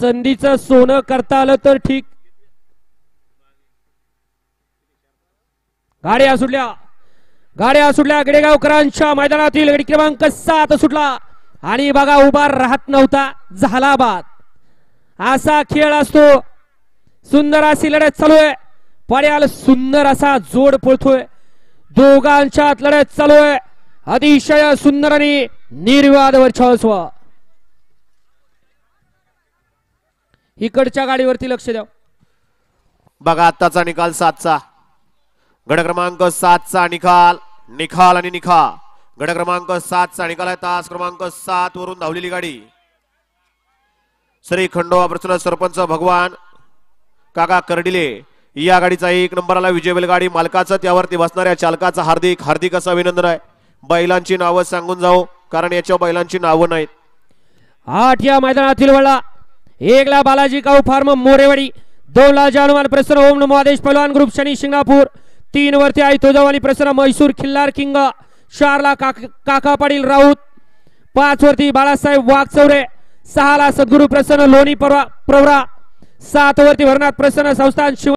संधीचं सोनं करता आलं तर ठीक. गाड्या सुटल्या गडेगावकरांच्या मैदानातील गडी क्रमांक 7 सुटला आणि बघा उभा राहत नव्हता, झाला बाद. असा खेळ असतो. सुंदर अशी लढत चालू आहे. पड्याला सुंदर असा जोड पळतोय. दोघांच्यात लढत चालू आहे. अतिशय सुंदर आणि निर्विवाद वर्चस्व. इकडच्या गाडीवरती लक्ष द्या. बघा आत्ताचा निकाल 7चा. गड क्रमांक 7चा निकाल आणि निकाल. गड क्रमांक 7चा निकाल आहे. तास क्रमांक 7 वरून धावलेली गाडी श्री खंडोबा प्रसन्न सरपंच भगवान काका कर्डिले या गाडीचा 1 नंबरला विजय बैलगाडी मालकाचं त्यावरती बसणाऱ्या चालकाचं हार्दिक असं अभिनंदन आहे. बैलांची नावं सांगून जाऊ कारण याच्या बैलांची नावं नाहीत. 8 या मैदानातील वळला. 1 ला बालाजी काऊ फार्म मोरेवाडी, 2 ला जानुमान प्रसन्न ओम नमो आदेश पहलवान ग्रुप शनी शिंगणापूर, 3 वरती आई तुळजाभवानी प्रसन्न म्हैसूर खिल्लार किंग, 4 ला काका पाटील राऊत, 5 वरती बाळासाहेब वाघचौरे, 6 ला सद्गुरू प्रसन्न लोणी प्रवरा, 7 वरती भरनाथ प्रसन्न संस्थान शिव